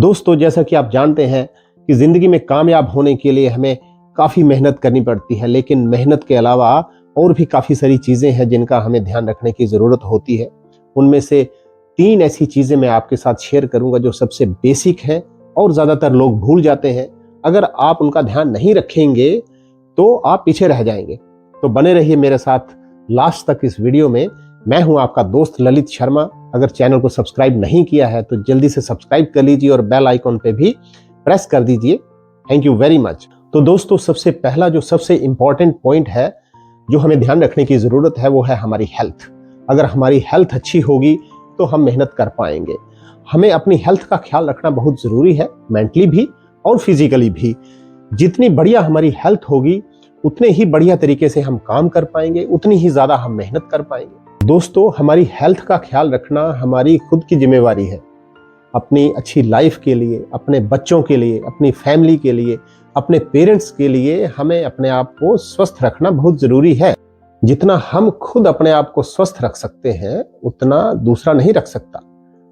दोस्तों, जैसा कि आप जानते हैं कि ज़िंदगी में कामयाब होने के लिए हमें काफ़ी मेहनत करनी पड़ती है, लेकिन मेहनत के अलावा और भी काफ़ी सारी चीज़ें हैं जिनका हमें ध्यान रखने की ज़रूरत होती है। उनमें से 3 ऐसी चीज़ें मैं आपके साथ शेयर करूंगा जो सबसे बेसिक हैं और ज़्यादातर लोग भूल जाते हैं। अगर आप उनका ध्यान नहीं रखेंगे तो आप पीछे रह जाएंगे। तो बने रहिए मेरे साथ लास्ट तक इस वीडियो में। मैं हूं आपका दोस्त ललित शर्मा। अगर चैनल को सब्सक्राइब नहीं किया है तो जल्दी से सब्सक्राइब कर लीजिए और बेल आइकॉन पे भी प्रेस कर दीजिए। Thank you very much. तो दोस्तों, सबसे पहला जो सबसे इंपॉर्टेंट पॉइंट है जो हमें ध्यान रखने की जरूरत है वो है हमारी हेल्थ। अगर हमारी हेल्थ अच्छी होगी तो हम मेहनत कर पाएंगे। हमें अपनी हेल्थ का ख्याल रखना बहुत जरूरी है, मेंटली भी और फिजिकली भी। जितनी बढ़िया हमारी हेल्थ होगी उतने ही बढ़िया तरीके से हम काम कर पाएंगे, उतनी ही ज्यादा हम मेहनत कर पाएंगे। दोस्तों, हमारी हेल्थ का ख्याल रखना हमारी खुद की जिम्मेवारी है। अपनी अच्छी लाइफ के लिए, अपने बच्चों के लिए, अपनी फैमिली के लिए, अपने पेरेंट्स के लिए हमें अपने आप को स्वस्थ रखना बहुत जरूरी है। जितना हम खुद अपने आप को स्वस्थ रख सकते हैं उतना दूसरा नहीं रख सकता।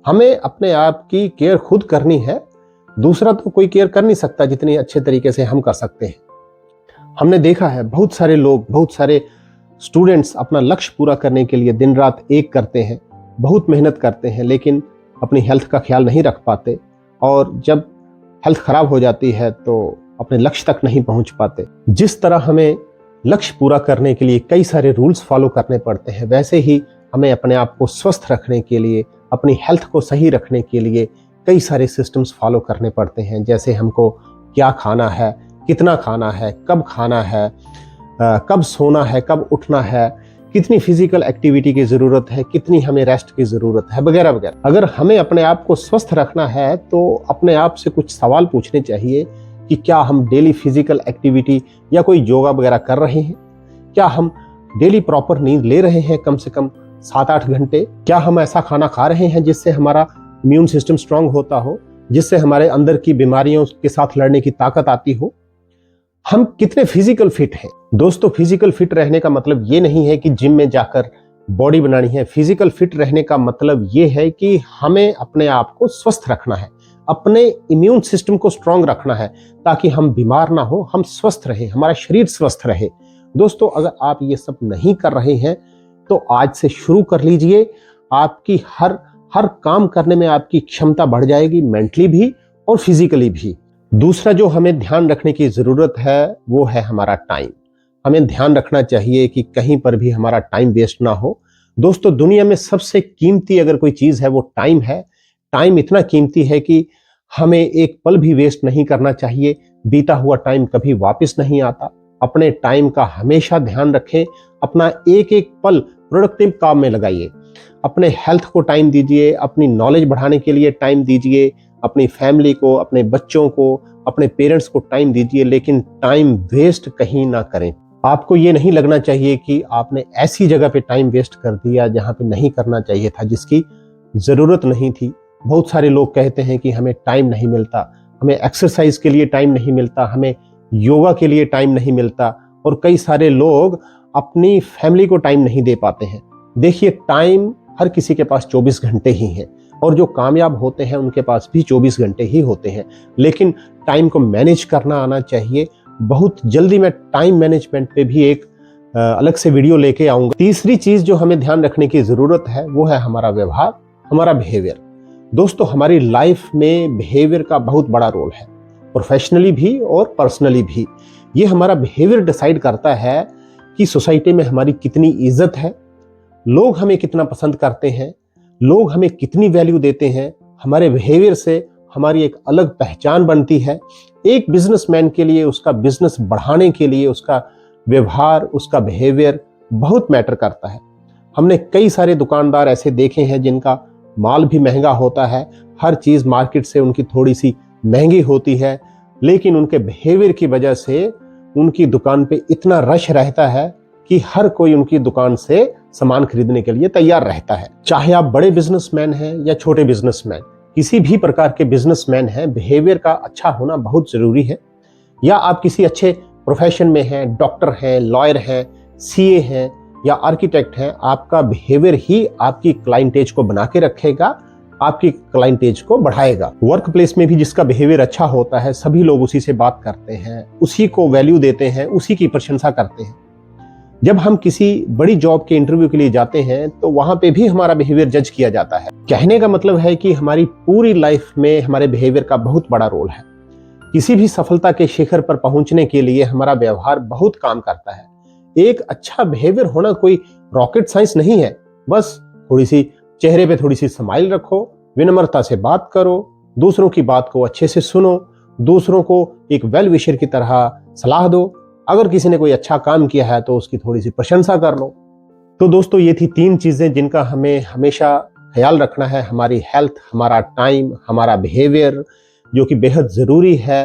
हमें अपने आप की केयर खुद करनी है, दूसरा तो कोई केयर कर नहीं सकता जितनी अच्छे तरीके से हम कर सकते हैं। हमने देखा है बहुत सारे लोग, बहुत सारे स्टूडेंट्स अपना लक्ष्य पूरा करने के लिए दिन रात एक करते हैं, बहुत मेहनत करते हैं, लेकिन अपनी हेल्थ का ख्याल नहीं रख पाते और जब हेल्थ खराब हो जाती है तो अपने लक्ष्य तक नहीं पहुंच पाते। जिस तरह हमें लक्ष्य पूरा करने के लिए कई सारे रूल्स फॉलो करने पड़ते हैं, वैसे ही हमें अपने आप को स्वस्थ रखने के लिए, अपनी हेल्थ को सही रखने के लिए कई सारे सिस्टम्स फॉलो करने पड़ते हैं। जैसे हमको क्या खाना है, कितना खाना है, कब खाना है, कब सोना है, कब उठना है, कितनी फिजिकल एक्टिविटी की ज़रूरत है, कितनी हमें रेस्ट की ज़रूरत है, वगैरह वगैरह। अगर हमें अपने आप को स्वस्थ रखना है तो अपने आप से कुछ सवाल पूछने चाहिए कि क्या हम डेली फिजिकल एक्टिविटी या कोई योगा वगैरह कर रहे हैं? क्या हम डेली प्रॉपर नींद ले रहे हैं कम से कम 7-8 घंटे? क्या हम ऐसा खाना खा रहे हैं जिससे हमारा इम्यून सिस्टम स्ट्रांग होता हो, जिससे हमारे अंदर की बीमारियों के साथ लड़ने की ताकत आती हो? हम कितने फिजिकल फिट हैं? दोस्तों, फिजिकल फिट रहने का मतलब ये नहीं है कि जिम में जाकर बॉडी बनानी है। फिजिकल फिट रहने का मतलब ये है कि हमें अपने आप को स्वस्थ रखना है, अपने इम्यून सिस्टम को स्ट्रांग रखना है ताकि हम बीमार ना हो, हम स्वस्थ रहे, हमारा शरीर स्वस्थ रहे। दोस्तों, अगर आप ये सब नहीं कर रहे हैं तो आज से शुरू कर लीजिए। आपकी हर काम करने में आपकी क्षमता बढ़ जाएगी, मेंटली भी और फिजिकली भी। दूसरा जो हमें ध्यान रखने की जरूरत है वो है हमारा टाइम। हमें ध्यान रखना चाहिए कि कहीं पर भी हमारा टाइम वेस्ट ना हो। दोस्तों, दुनिया में सबसे कीमती अगर कोई चीज है वो टाइम है। टाइम इतना कीमती है कि हमें एक पल भी वेस्ट नहीं करना चाहिए। बीता हुआ टाइम कभी वापस नहीं आता। अपने टाइम का हमेशा ध्यान रखें। अपना एक एक पल प्रोडक्टिव काम में लगाइए। अपने हेल्थ को टाइम दीजिए, अपनी नॉलेज बढ़ाने के लिए टाइम दीजिए, अपनी फैमिली को, अपने बच्चों को, अपने पेरेंट्स को टाइम दीजिए, लेकिन टाइम वेस्ट कहीं ना करें। आपको ये नहीं लगना चाहिए कि आपने ऐसी जगह पे टाइम वेस्ट कर दिया जहां पे नहीं करना चाहिए था, जिसकी जरूरत नहीं थी। बहुत सारे लोग कहते हैं कि हमें टाइम नहीं मिलता, हमें एक्सरसाइज के लिए टाइम नहीं मिलता, हमें योगा के लिए टाइम नहीं मिलता, और कई सारे लोग अपनी फैमिली को टाइम नहीं दे पाते हैं। देखिए, टाइम हर किसी के पास 24 घंटे ही है और जो कामयाब होते हैं उनके पास भी 24 घंटे ही होते हैं, लेकिन टाइम को मैनेज करना आना चाहिए। बहुत जल्दी मैं टाइम मैनेजमेंट पे भी एक अलग से वीडियो लेके आऊंगा। तीसरी चीज जो हमें ध्यान रखने की जरूरत है वो है हमारा व्यवहार, हमारा बिहेवियर। दोस्तों, हमारी लाइफ में बिहेवियर का बहुत बड़ा रोल है, प्रोफेशनली भी और पर्सनली भी। ये हमारा बिहेवियर डिसाइड करता है कि सोसाइटी में हमारी कितनी इज्जत है, लोग हमें कितना पसंद करते हैं, लोग हमें कितनी वैल्यू देते हैं। हमारे बिहेवियर से हमारी एक अलग पहचान बनती है। एक बिजनेसमैन के लिए उसका बिजनेस बढ़ाने के लिए उसका व्यवहार, उसका बिहेवियर बहुत मैटर करता है। हमने कई सारे दुकानदार ऐसे देखे हैं जिनका माल भी महंगा होता है, हर चीज मार्केट से उनकी थोड़ी सी महंगी होती है, लेकिन उनके बिहेवियर की वजह से उनकी दुकान पे इतना रश रहता है कि हर कोई उनकी दुकान से सामान खरीदने के लिए तैयार रहता है। चाहे आप बड़े बिजनेसमैन हैं या छोटे बिजनेसमैन, किसी भी प्रकार के बिजनेसमैन हैं, बिहेवियर का अच्छा होना बहुत जरूरी है। या आप किसी अच्छे प्रोफेशन में हैं, डॉक्टर हैं, लॉयर हैं, सीए हैं या आर्किटेक्ट हैं, आपका बिहेवियर ही आपकी क्लाइंटेज को बना के रखेगा, आपकी क्लाइंटेज को बढ़ाएगा। वर्क प्लेस में भी जिसका बिहेवियर अच्छा होता है, सभी लोग उसी से बात करते हैं, उसी को वैल्यू देते हैं, उसी की प्रशंसा करते हैं। जब हम किसी बड़ी जॉब के इंटरव्यू के लिए जाते हैं तो वहां पे भी हमारा बिहेवियर जज किया जाता है। कहने का मतलब है कि हमारी पूरी लाइफ में हमारे बिहेवियर का बहुत बड़ा रोल है। किसी भी सफलता के शिखर पर पहुंचने के लिए हमारा व्यवहार बहुत काम करता है। एक अच्छा बिहेवियर होना कोई रॉकेट साइंस नहीं है। बस थोड़ी सी चेहरे पे थोड़ी सी स्माइल रखो, विनम्रता से बात करो, दूसरों की बात को अच्छे से सुनो, दूसरों को एक वेल विशर की तरह सलाह दो। अगर किसी ने कोई अच्छा काम किया है तो उसकी थोड़ी सी प्रशंसा कर लो। तो दोस्तों, ये थी 3 चीजें जिनका हमें हमेशा ख्याल रखना है। हमारी हेल्थ, हमारा टाइम, हमारा बिहेवियर, जो कि बेहद जरूरी है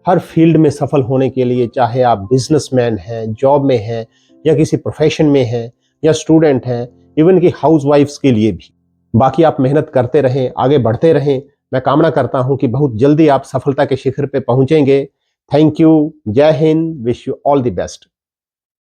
हर फील्ड में सफल होने के लिए, चाहे आप बिजनेसमैन हैं, जॉब में हैं, या किसी प्रोफेशन में हैं, या स्टूडेंट हैं, इवन कि हाउसवाइफ्स के लिए भी। बाकी आप मेहनत करते रहें, आगे बढ़ते रहें। मैं कामना करता हूं कि बहुत जल्दी आप सफलता के शिखर पे पहुंचेंगे। Thank you. Jai Hind. Wish you all the best.